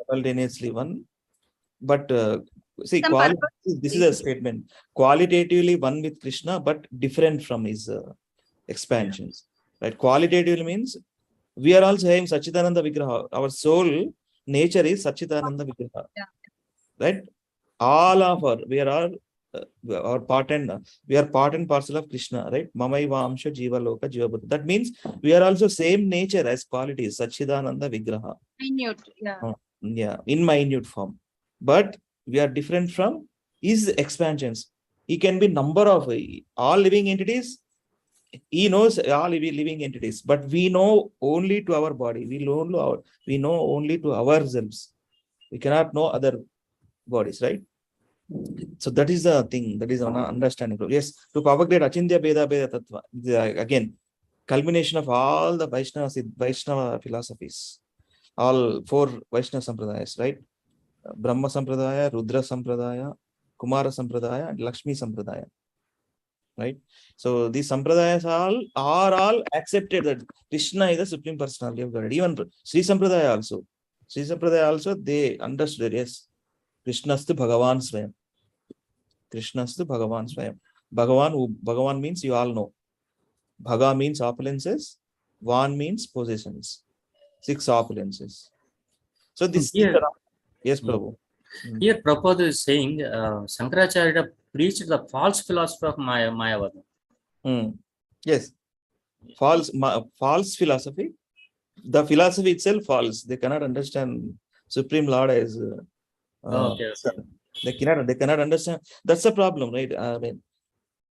simultaneously one, but see, this is a statement. Qualitatively one with Krishna, but different from his expansions. Right? Qualitatively means we are also having Sachidananda Vigraha. Our soul nature is Sachidananda Vigraha. Right? All of we are all part and parcel of Krishna, right? Mamaiva Amsha Jiva Loka Jiva Buddha. That means we are also same nature as qualities, Sachidananda Vigraha. Minute, in minute form. But we are different from his expansions. He can be number of all living entities. He knows all living entities, but we know only to our body. We know only to ourselves. We cannot know other bodies, right? So that is the thing, that is an understanding. Yes, to propagate Achintya Beda Beda Tattva, again, culmination of all the Vaishnava philosophies, all 4 Vaishnava Sampradayas, right? Brahma Sampradaya, Rudra Sampradaya, Kumara Sampradaya, and Lakshmi Sampradaya, right? So these Sampradayas are all accepted that Krishna is the Supreme Personality of God. Even Sri Sampradaya also, they understood, yes, Krishnastu Bhagavan Swayam. Krishnastu Bhagavan Swayam. Bhagavan means you all know. Bhaga means opulences. Van means possessions. 6 opulences. So this here, yes, Prabhu. Here Prabhupada is saying Shankaracharya preached the false philosophy of Mayavada. Yes. False philosophy. The philosophy itself false. They cannot understand Supreme Lord as Okay. They cannot understand. That's the problem, right? I mean,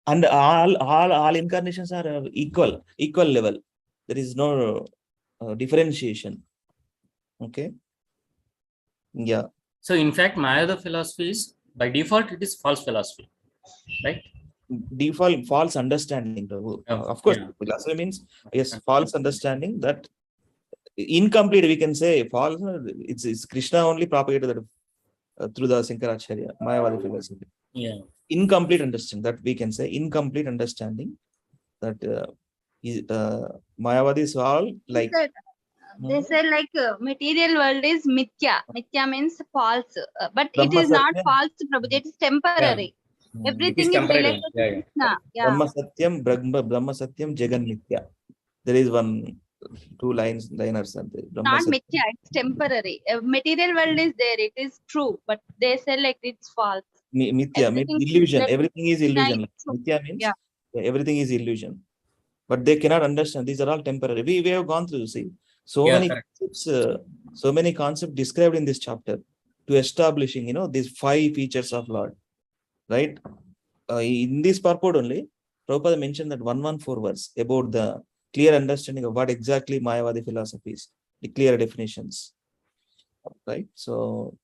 and all incarnations are equal level. There is no differentiation. Okay. Yeah. So in fact, Mayavada philosophy is by default it is false philosophy, right? Default false understanding. Of course, philosophy means yes, false understanding. That incomplete, we can say false. It's Krishna only propagated that through the Shankaracharya Mayavada philosophy. Yeah. Incomplete understanding, that we can say incomplete understanding that Mayavadi is all like. They said like material world is mithya. Mithya means false, but Brahma it is not Satyam. false, Prabhuji. It is temporary. Everything is related to Krishna. Brahma Satyam Jagan Mithya. There is 2 liners. Not mithya, it's temporary. Material world is there, it is true, but they say like it's false. Mithya means illusion. Everything is illusion. Mithya means everything is illusion. But they cannot understand. These are all temporary. We have gone through, see, so many concepts described in this chapter to establishing, these 5 features of Lord, right? In this purport only, Prabhupada mentioned that 114 verse about the clear understanding of what exactly Mayavadi philosophy is, the clear definitions, right? So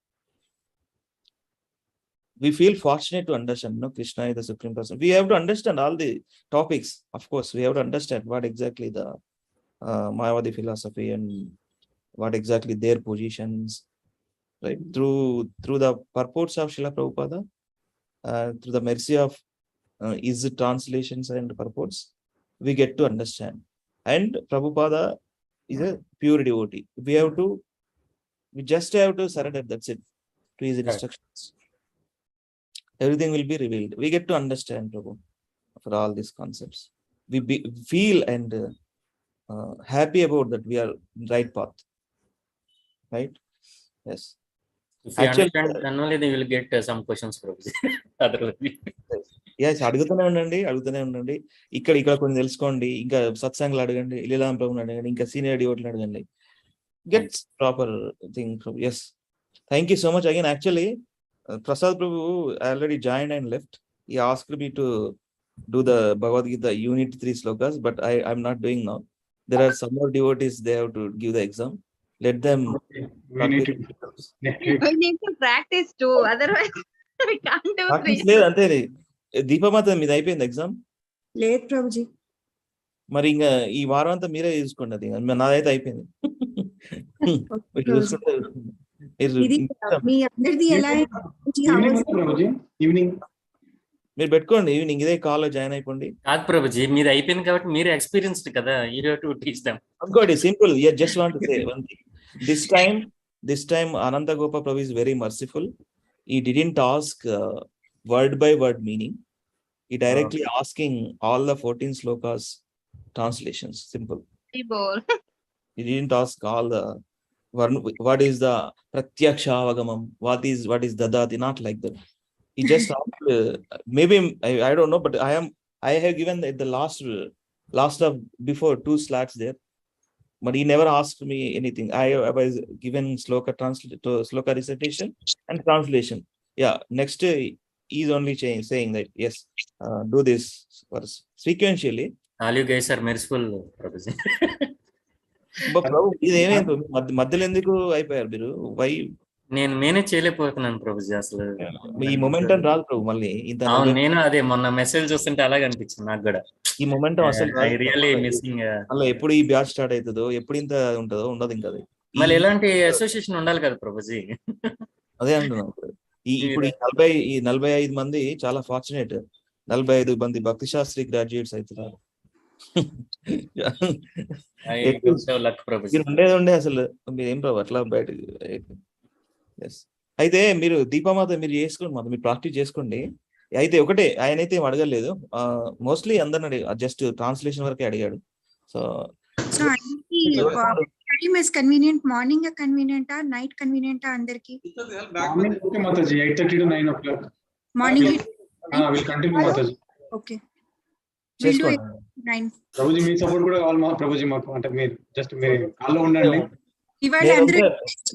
we feel fortunate to understand, Krishna is the Supreme Person. We have to understand all the topics. Of course, we have to understand what exactly the Mayavadi philosophy and what exactly their positions, right? Through the purports of Srila Prabhupada, through the mercy of his translations and purports, we get to understand. And Prabhupada is a pure devotee. We just have to surrender, that's it, to his instructions. Everything will be revealed. We get to understand, Prabhu, for all these concepts. We feel and happy about that we are right path, right? Yes. If you understand, then only they will get some questions, Prabhu. Otherwise, yes, అడుగుతూనే ఉండండి. ఇక్కడ కొన్ని తెలుసుకోండి, ఇంకా సత్సంగులు అడగండి, లీలాం ప్రభుని అడగండి, ఇంకా సీనియర్ డివోటీలు అడగండి. Gets proper thing. Yes. Thank you so much again. Actually, Prasad Prabhu already joined and left. He asked me to do the Bhagavad Gita unit 3 slokas, but I'm not doing now. There are some more devotees, they have to give the exam. Let them We need to next week. We need to practice too, otherwise we can't do three. practice లేదు అంతే. దీపమాత మీద అయిపోయింది exam. లేదు ప్రభుజీ. మరి ఇంకా ఈ వారం అంతా మీరే చూసుకోండి. అది నాదైతే అయిపోయింది. మీరు చూసుకుంటే ఇది మీ అందరిది ఎలా ఈవినింగ్ మీరు పెట్టుకోండి. ఈవినింగ్ ఇదే కాల్ లో జాయిన్ అయిపోండి. కాదు ప్రభుజీ, మీది అయిపోయింది కాబట్టి మీరే ఎక్స్పీరియన్స్డ్ కదా, you have to teach them. ఇంకోటి simple, you just want to say one thing. This time Ananta Gopa Prabhu is very merciful. He didn't ask word by word meaning. He directly asking all the 14 slokas translations. Simple. He didn't ask all the what is the pratyaksha avagamam, what is dadati, not like that. He just asked, maybe I don't know, but I have given at the last of before 2 slots there, but he never asked me anything. I was given sloka recitation and translation. Yeah, next he is only saying that yes, do this verse sequentially. All you guys are merciful, Prabhuji. ప్రభు ఇది ఏమైంది మధ్యలో ఎందుకు అయిపోయారు మీరు? Why? నేను manage చేయలేకపోతున్నాను ప్రభుజీ అసలు. ఈ మొమెంటం రాదు ప్రభు మళ్ళీ. నేను అదే మొన్న మెసేజ్ చూస్తుంటే అలాగే అనిపించింది నాకు కూడా. ఈ మొమెంటం అసలు ఐ రియల్లీ మిస్సింగ్. అలా ఎప్పుడు ఈ బ్యాచ్ స్టార్ట్ అవుతుందో, ఎప్పుడు ఇంత ఉంటుందో ఉండదు ఇంకా. అది మళ్ళీ ఎలాంటి అసోసియేషన్ ఉండాలి కదా ప్రభుజీ. అదే అంటున్నాను. ఇప్పుడు ఈ 45 మంది చాలా ఫార్చునేట్. 45 మంది భక్తి శాస్త్రి గ్రాడ్యుయేట్స్ అవుతున్నారు. ఉండేది అసలు మీరు ఏం ప్రభు అట్లా బయటకు. అయితే మీరు దీపమాత మీరు చేసుకోండి, మాత మీరు ప్రాక్టీస్ చేసుకోండి. అయితే ఒకటే, ఆయన అయితే ఏం అడగలేదు. మోస్ట్లీ అందరిని జస్ట్ ట్రాన్స్లేషన్ వరకే అడిగాడు. So time is convenient, morning కన్వీనియంటా, నైట్ కన్వీనియంటా అందరికి? Mataji 8:30 to 9 o'clock. Morning will continue Mataji. Okay చేసుకోండి. ప్రభుజీ మీ సపోర్ట్ కూడా కావాలి మా ప్రభుజీ మాకు. అంటే మీరు జస్ట్ మీరు కాల్లో ఉండండి.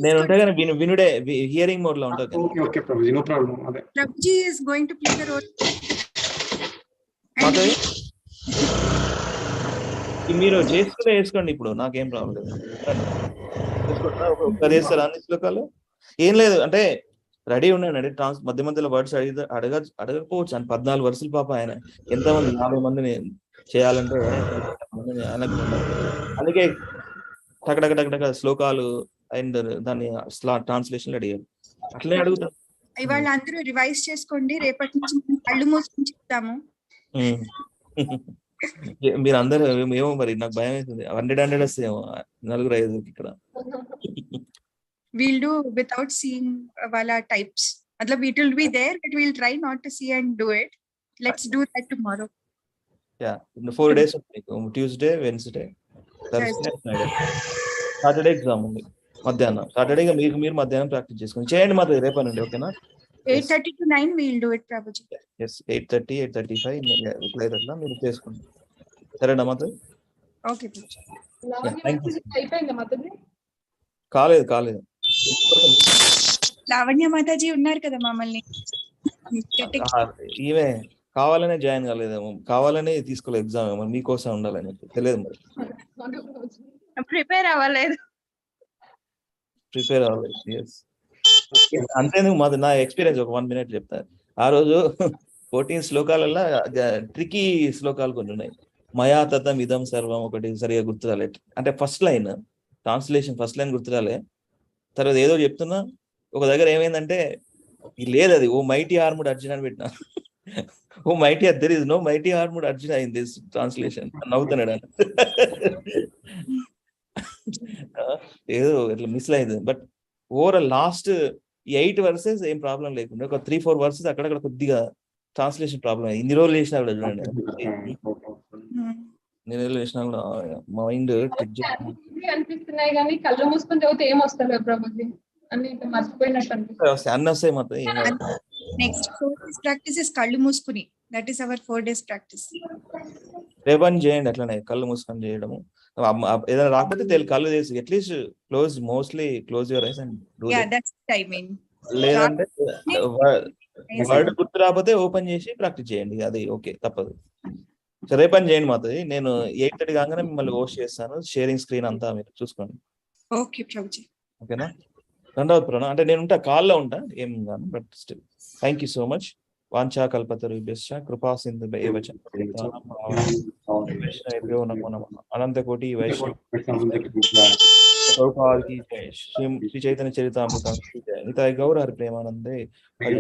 నేను ఉంటా కానీ వినుడే హియరింగ్ మోడ్ లో ఉంటాను. Okay okay Prabhuji, no problem. అదే Prabhuji is going to play the role. మీరు చేసుకోండి ఇప్పుడు, నాకేం ప్రాబ్లం లేదు. ఒకసారి చేస్తారు అన్ని శ్లోకాలు. ఏం లేదు అంటే రెడీ ఉన్నాడు. మధ్య మధ్యలో వర్డ్స్ అడగకపోవచ్చు అని 14 వర్షాలు పాప ఆయన ఎంతమంది 50 మందిని చేయాలంటే ఆయనకు. అందుకే టక శ్లోకాలు అండ్ దాన్ని ట్రాన్స్లేషన్ అడిగారు. అట్లనే అడుగుతాం. ఇవాళ అందరూ రివైజ్ చేసుకోండి, రేపటి నుంచి కళ్ళు మూసుకొని చెప్తాము. మీరు అందరూ ఏమో మరి నాకు భయం అవుతుంది. 100 వస్తాయేమో 4-5 ఇక్కడ. We'll do without seeing wala types. Matlab it will be there, but we'll try not to see and do it. Let's do that tomorrow. Yeah, in 4 days Tuesday, Wednesday, Thursday, Friday. Saturday exam ఉంది మధ్యాహ్నం. Saturday మీరు మధ్యాహ్నం practice చేసుకోండి. చేయండి మాది రేపటి నుండి. ఓకేనా? 8:30 to 9 we'll do it, Prabhuji. Yes, 8:30, 8:35 ఇట్లా మీరు చేసుకోండి. సరేనా మాది? Okay, Prabhuji. అయిపోయిందా మాతది? కాలేదు. లావణ్య మాతాజీ ఉన్నారు కదా మమ్మల్ని. ఈమె కావాలనే జాయిన్ కాలేదేమో, కావాలనే తీసుకోలేదు ఎగ్జామ్. ఏమో మీకోసం ఉండాలని తెలియదు మరి. ప్రిపేర్ అవ్వలేదు. అంతేందుకు మాది నా ఎక్స్పీరియన్స్ ఒక 1 minute చెప్తాను. ఆ రోజు 14 శ్లోకాలలో ట్రికీ శ్లోకాలు కొన్ని ఉన్నాయి. మయా తతం ఇదం సర్వం ఒకటి సరిగా గుర్తురాలే. అంటే first line translation first line గుర్తురాలే. తర్వాత ఏదో చెప్తున్నా, ఒక దగ్గర ఏమైందంటే లేదు అది ఓ మైటీ ఆర్ముడ్ అర్జున్ అని పెట్టినా. O mighty there is no mighty armed Arjun in this translation. నవ్వుతున్నాడు. ఏదో ఇట్లా మిస్ అయింది. బట్ ఓవరాల్ లాస్ట్ 8 verses ఏం ప్రాబ్లం లేకుండా ఒక 3-4 verses అక్కడక్కడ కొద్దిగా ట్రాన్స్లేషన్ ప్రాబ్లం అయింది. ఇన్ని రోజులు చేసినా కూడా చూడండి, నేను చేసినా కూడా మైండ్ అనిపిస్తున్నాయి కానీ కళ్ళు మూసుకొని చదివితే ఏం వస్తలేదు ప్రభుజీ. అన్ని మర్చిపోయినట్టు అనిపిస్తుంది. అన్ని వస్తాయి మాత్రం. నెక్స్ట్ 4 days practice is కళ్ళు మూసుకుని. That is our 4 days practice. రేపని చేయండి అట్లనే కళ్ళు మూసుకొని చేయడము. ఏదైనా రాకపోతే కళ్ళు చేసి at least mostly close your eyes and do. Yeah, that's what I mean. లేదంటే వర్డ్ గుర్తు రాకపోతే ఓపెన్ చేసి ప్రాక్టీస్ చేయండి, అది ఓకే, తప్పదు. సో రేపని చేయండి మాతది. నేను 8:30 కాగానే మిమ్మల్ని హోస్ట్ చేస్తాను. షేరింగ్ స్క్రీన్ అంతా మీరు చూసుకోండి, ఓకే ప్రభుజీ. ఓకేనా? దండవత్ ప్రణామం. అంటే నేను ఉంటా, కాల్లో ఉంటా, ఏం కాను, but still thank you so much. వాంఛా కల్పతరుభ్యశ్చ కృపా సింధు ఏవ చ పతితానాం వైష్ణవేభ్యో నమో నమః. అనంత కోటి వైష్ణవ ప్రభుపాద की जय. श्री चैतन्य चरितामृत की जय. निताय गौर हरि प्रेमानंदे हरि